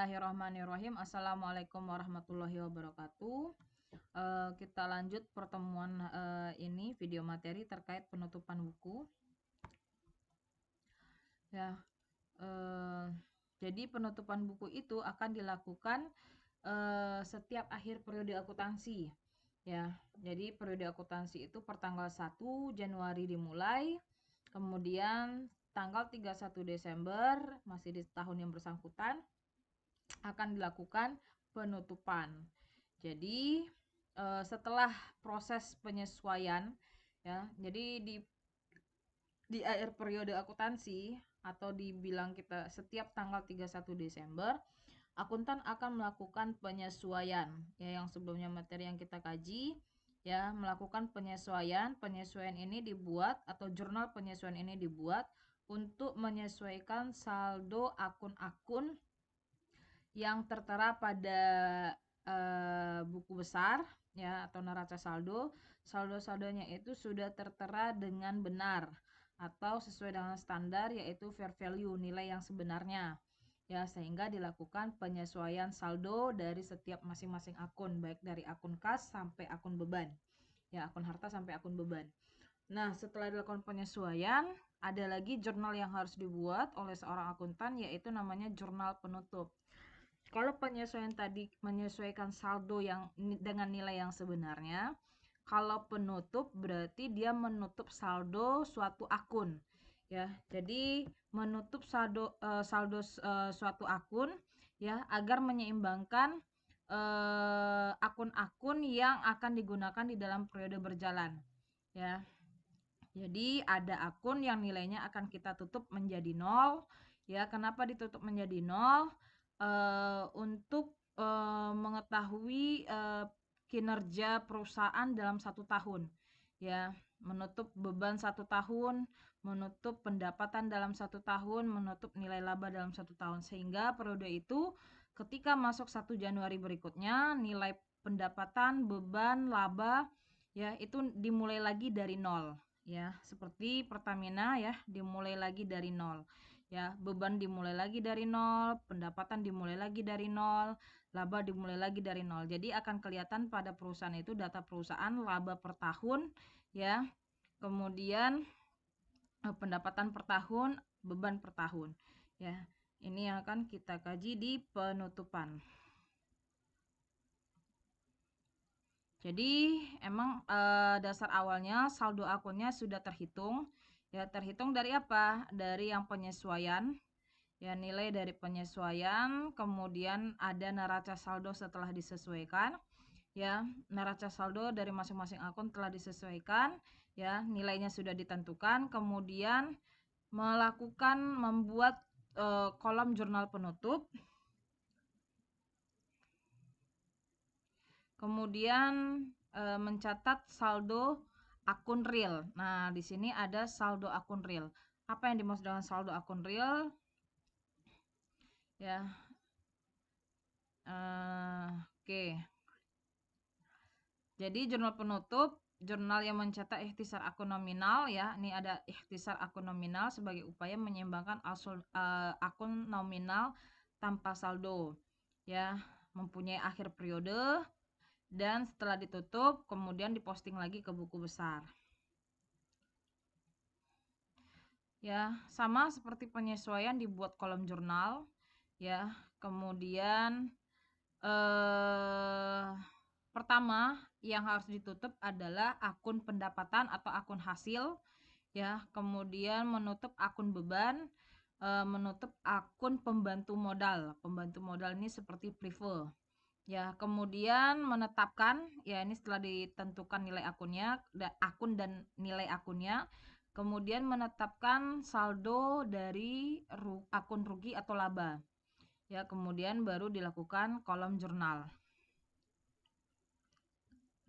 Bismillahirrahmanirrahim. Assalamualaikum warahmatullahi wabarakatuh. Kita lanjut pertemuan ini video materi terkait penutupan buku. Ya, jadi penutupan buku itu akan dilakukan setiap akhir periode akuntansi. Ya, jadi periode akuntansi itu pertanggal 1 Januari dimulai, kemudian tanggal 31 Desember masih di tahun yang bersangkutan akan dilakukan penutupan. Jadi setelah proses penyesuaian ya, jadi di akhir periode akuntansi atau dibilang kita setiap tanggal 31 Desember akuntan akan melakukan penyesuaian ya, yang sebelumnya materi yang kita kaji ya, melakukan penyesuaian. Penyesuaian ini dibuat atau jurnal penyesuaian ini dibuat untuk menyesuaikan saldo akun-akun yang tertera pada buku besar ya atau neraca saldo. Saldo-saldonya itu sudah tertera dengan benar atau sesuai dengan standar, yaitu fair value, nilai yang sebenarnya ya, sehingga dilakukan penyesuaian saldo dari setiap masing-masing akun, baik dari akun kas sampai akun beban ya, akun harta sampai akun beban. Nah, setelah dilakukan penyesuaian, ada lagi jurnal yang harus dibuat oleh seorang akuntan, yaitu namanya jurnal penutup. Kalau penyesuaian tadi menyesuaikan saldo yang dengan nilai yang sebenarnya, kalau penutup berarti dia menutup saldo suatu akun ya. Jadi menutup saldo suatu akun ya, agar menyeimbangkan akun-akun yang akan digunakan di dalam periode berjalan ya. Jadi ada akun yang nilainya akan kita tutup menjadi 0 ya. Kenapa ditutup menjadi 0? Untuk mengetahui kinerja perusahaan dalam 1 tahun ya, menutup beban 1 tahun, menutup pendapatan dalam 1 tahun, menutup nilai laba dalam 1 tahun, sehingga periode itu ketika masuk 1 Januari berikutnya nilai pendapatan, beban, laba ya itu dimulai lagi dari 0 ya, seperti Pertamina ya, dimulai lagi dari 0 ya, beban dimulai lagi dari 0, pendapatan dimulai lagi dari 0, laba dimulai lagi dari 0. Jadi akan kelihatan pada perusahaan itu data perusahaan, laba per tahun ya, kemudian pendapatan per tahun, beban per tahun ya. Ini yang akan kita kaji di penutupan. Jadi emang dasar awalnya saldo akunnya sudah terhitung ya, terhitung dari apa? Dari yang penyesuaian ya, nilai dari penyesuaian, kemudian ada neraca saldo setelah disesuaikan ya, neraca saldo dari masing-masing akun telah disesuaikan ya, nilainya sudah ditentukan, kemudian membuat kolom jurnal penutup, kemudian mencatat saldo akun real. Nah, di sini ada saldo akun real. Apa yang dimaksud dengan saldo akun real? Ya, oke. Jadi jurnal penutup, jurnal yang mencatat ikhtisar akun nominal ya. Ini ada ikhtisar akun nominal sebagai upaya menyeimbangkan akun nominal tanpa saldo ya, mempunyai akhir periode, dan setelah ditutup kemudian diposting lagi ke buku besar. Ya, sama seperti penyesuaian, dibuat kolom jurnal ya. Kemudian pertama yang harus ditutup adalah akun pendapatan atau akun hasil ya. Kemudian menutup akun beban, menutup akun pembantu modal. Pembantu modal ini seperti prive ya. Kemudian menetapkan ya, ini setelah ditentukan nilai akunnya, akun dan nilai akunnya, kemudian menetapkan saldo dari akun rugi atau laba ya, kemudian baru dilakukan kolom jurnal.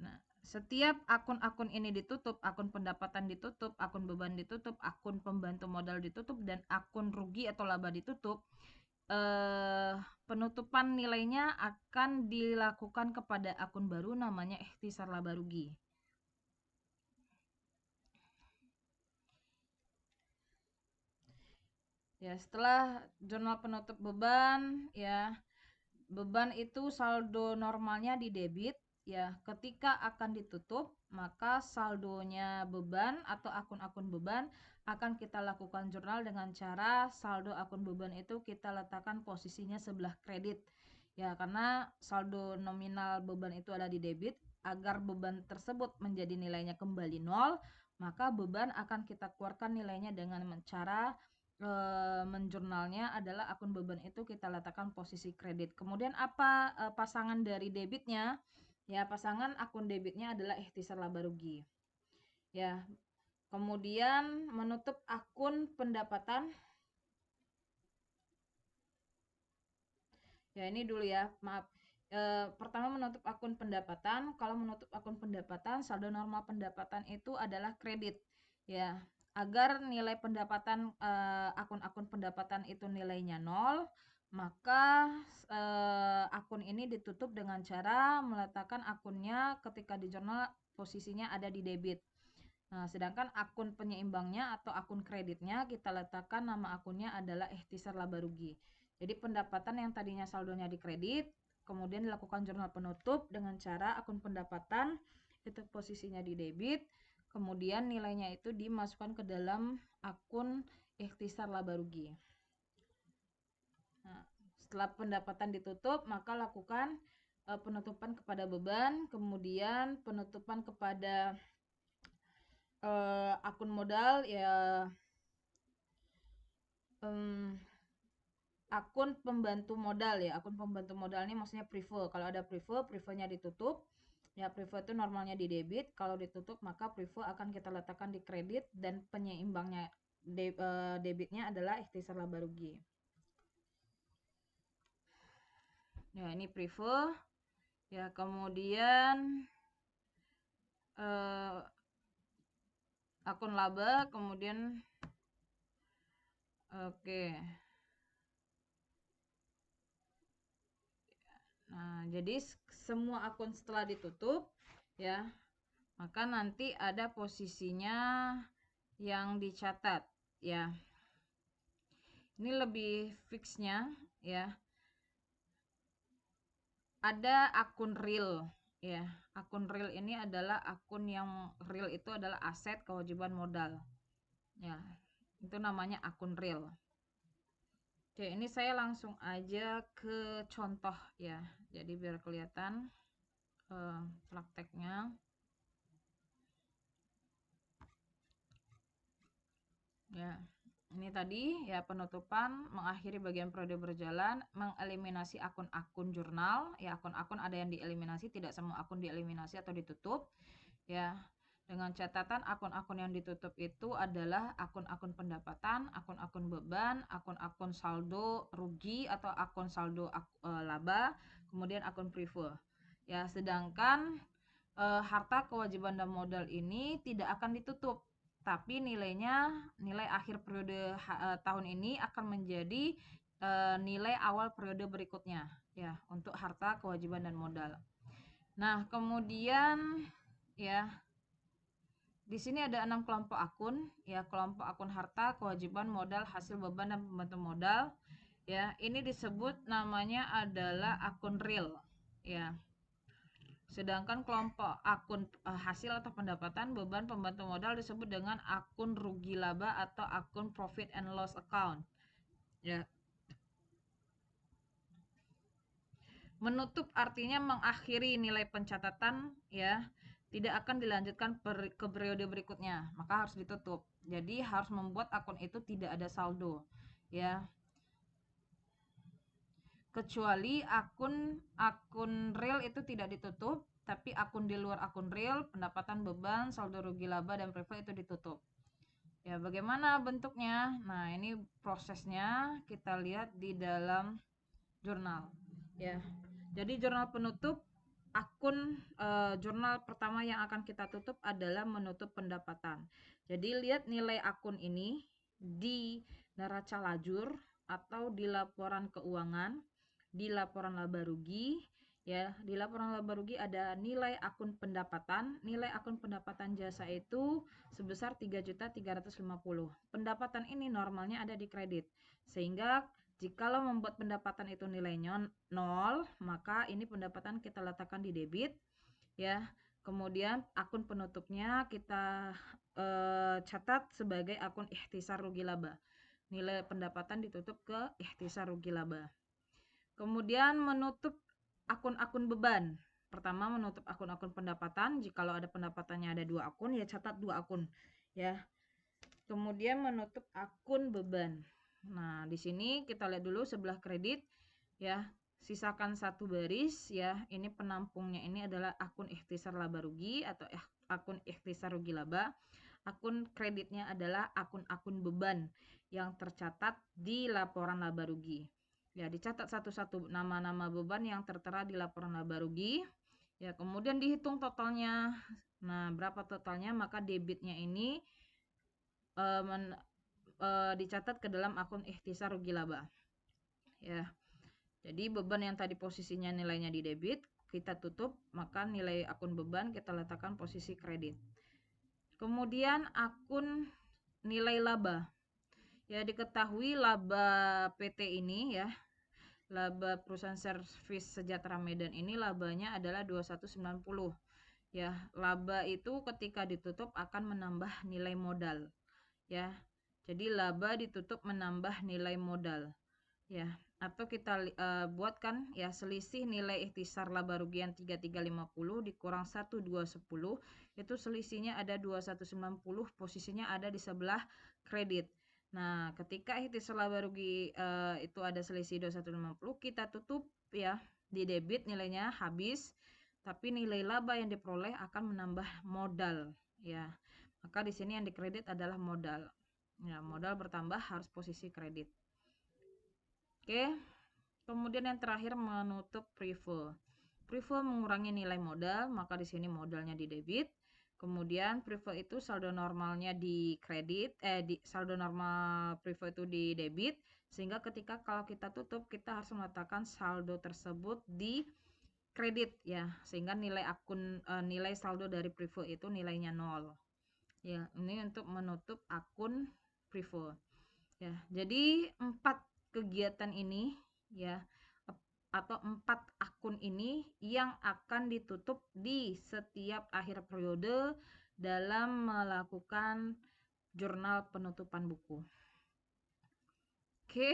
Nah, setiap akun-akun ini ditutup, akun pendapatan ditutup, akun beban ditutup, akun pembantu modal ditutup, dan akun rugi atau laba ditutup, penutupan nilainya akan dilakukan kepada akun baru namanya ikhtisar laba rugi. Ya, setelah jurnal penutup beban ya, beban itu saldo normalnya di debit ya. Ketika akan ditutup, maka saldonya beban atau akun-akun beban akan kita lakukan jurnal dengan cara saldo akun beban itu kita letakkan posisinya sebelah kredit. Ya, karena saldo nominal beban itu ada di debit, agar beban tersebut menjadi nilainya kembali nol, maka beban akan kita keluarkan nilainya dengan cara menjurnalnya adalah akun beban itu kita letakkan posisi kredit. Kemudian apa pasangan dari debitnya? Ya, pasangan akun debitnya adalah ikhtisar laba rugi. Ya. Kemudian menutup akun pendapatan. Ya, ini dulu ya, maaf. Pertama menutup akun pendapatan. Kalau menutup akun pendapatan, saldo normal pendapatan itu adalah kredit. Ya, agar nilai pendapatan akun-akun pendapatan itu nilainya nol, maka akun ini ditutup dengan cara meletakkan akunnya ketika di jurnal posisinya ada di debit. Nah, sedangkan akun penyeimbangnya atau akun kreditnya kita letakkan nama akunnya adalah ikhtisar laba rugi. Jadi pendapatan yang tadinya saldonya di kredit, kemudian dilakukan jurnal penutup dengan cara akun pendapatan itu posisinya di debit, kemudian nilainya itu dimasukkan ke dalam akun ikhtisar laba rugi. Nah, setelah pendapatan ditutup, maka lakukan penutupan kepada beban, kemudian penutupan kepada akun modal ya, akun pembantu modal ya. Akun pembantu modal ini maksudnya prefer. Kalau ada prefernya ditutup. Ya, prefer itu normalnya di debit. Kalau ditutup maka prefer akan kita letakkan di kredit dan penyeimbangnya debitnya adalah ikhtisar laba rugi. Ya, ini prefer. Ya, kemudian akun laba, kemudian oke. Nah, jadi semua akun setelah ditutup ya, maka nanti ada posisinya yang dicatat ya. Ini lebih fixnya ya. Ada akun real ya. Akun real ini adalah akun yang real itu adalah aset kewajiban modal. Ya. Itu namanya akun real. Oke, ini saya langsung aja ke contoh ya. Jadi biar kelihatan prakteknya. Ya, ini tadi ya penutupan, mengakhiri bagian periode berjalan, mengeliminasi akun-akun jurnal. Ya, akun-akun ada yang dieliminasi, tidak semua akun dieliminasi atau ditutup. Ya, dengan catatan akun-akun yang ditutup itu adalah akun-akun pendapatan, akun-akun beban, akun-akun saldo rugi atau akun saldo laba, kemudian akun prefer. Ya, sedangkan harta kewajiban dan modal ini tidak akan ditutup, tapi nilai akhir periode tahun ini akan menjadi nilai awal periode berikutnya ya untuk harta kewajiban dan modal. Nah, kemudian ya di sini ada 6 kelompok akun ya, kelompok akun harta, kewajiban, modal, hasil beban dan pembantu modal. Ya, ini disebut namanya adalah akun real ya. Sedangkan kelompok akun hasil atau pendapatan, beban, pembantu modal disebut dengan akun rugi laba atau akun profit and loss account. Ya. Menutup artinya mengakhiri nilai pencatatan ya, tidak akan dilanjutkan ke periode berikutnya, maka harus ditutup. Jadi harus membuat akun itu tidak ada saldo ya. Kecuali akun real itu tidak ditutup, tapi akun di luar akun real, pendapatan, beban, saldo rugi laba dan prefer itu ditutup. Ya, bagaimana bentuknya? Nah, ini prosesnya kita lihat di dalam jurnal. Ya. Jadi jurnal penutup, akun jurnal pertama yang akan kita tutup adalah menutup pendapatan. Jadi lihat nilai akun ini di neraca lajur atau di laporan keuangan, di laporan laba rugi. Ya, di laporan laba rugi ada nilai akun pendapatan. Nilai akun pendapatan jasa itu sebesar 3.350.000. Pendapatan ini normalnya ada di kredit. Sehingga Jikalau membuat pendapatan itu nilainya 0, maka ini pendapatan kita letakkan di debit, ya. Kemudian akun penutupnya kita catat sebagai akun ikhtisar rugi laba. Nilai pendapatan ditutup ke ikhtisar rugi laba. Kemudian menutup akun-akun beban. Pertama, menutup akun-akun pendapatan. Jikalau ada pendapatannya ada 2 akun, ya catat 2 akun, ya. Kemudian menutup akun beban. Nah, di sini kita lihat dulu sebelah kredit, ya. Sisakan 1 baris, ya. Ini penampungnya ini adalah akun ikhtisar laba rugi atau akun ikhtisar rugi laba. Akun kreditnya adalah akun-akun beban yang tercatat di laporan laba rugi. Ya, dicatat satu-satu nama-nama beban yang tertera di laporan laba rugi. Ya, kemudian dihitung totalnya. Nah, berapa totalnya? Maka debitnya ini dicatat ke dalam akun ikhtisar rugi laba. Ya. Jadi beban yang tadi posisinya nilainya di debit, kita tutup, maka nilai akun beban kita letakkan posisi kredit. Kemudian akun nilai laba. Ya, diketahui laba PT ini, ya, laba perusahaan servis Sejahtera Medan ini labanya adalah 2190. Ya, laba itu ketika ditutup akan menambah nilai modal, ya. Jadi laba ditutup menambah nilai modal, ya. Atau kita buatkan, ya, selisih nilai ikhtisar laba rugian 3350 dikurang 1210, itu selisihnya ada 2190, posisinya ada di sebelah kredit. Nah, ketika ikhtisar laba rugi itu ada selisih 2150, kita tutup, ya, di debit nilainya habis, tapi nilai laba yang diperoleh akan menambah modal, ya. Maka di sini yang dikredit adalah modal. Ya, modal bertambah harus posisi kredit. Oke. Kemudian yang terakhir menutup prefer. Prefer mengurangi nilai modal, maka di sini modalnya di debit. Kemudian prefer itu saldo normalnya di kredit, saldo normal prefer itu di debit, sehingga ketika kalau kita tutup kita harus meletakkan saldo tersebut di kredit, ya, sehingga nilai saldo dari prefer itu nilainya 0. Ya, ini untuk menutup akun prefer. Ya, jadi 4 kegiatan ini, ya, atau 4 akun ini yang akan ditutup di setiap akhir periode dalam melakukan jurnal penutupan buku. Oke,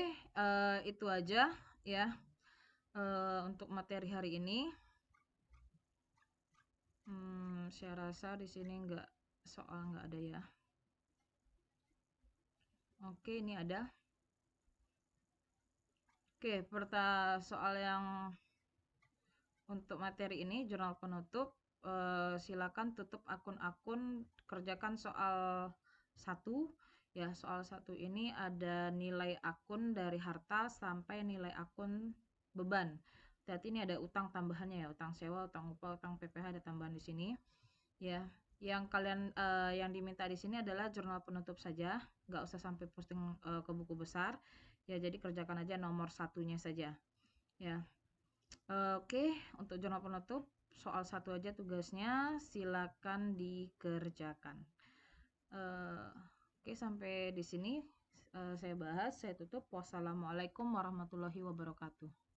itu aja, ya, untuk materi hari ini. Saya rasa di sini soal nggak ada, ya. Oke, ini ada. Oke, soal yang untuk materi ini jurnal penutup, silakan tutup akun-akun, kerjakan soal 1, ya. Soal 1 ini ada nilai akun dari harta sampai nilai akun beban. Berarti ini ada utang tambahannya, ya, utang sewa, utang upah, utang PPh ada tambahan di sini, ya. Yang yang diminta di sini adalah jurnal penutup saja, nggak usah sampai posting ke buku besar, ya. Jadi kerjakan aja nomor 1-nya saja, ya. Oke, untuk jurnal penutup soal 1 aja tugasnya, silakan dikerjakan. Oke, sampai di sini saya bahas, saya tutup. Wassalamualaikum warahmatullahi wabarakatuh.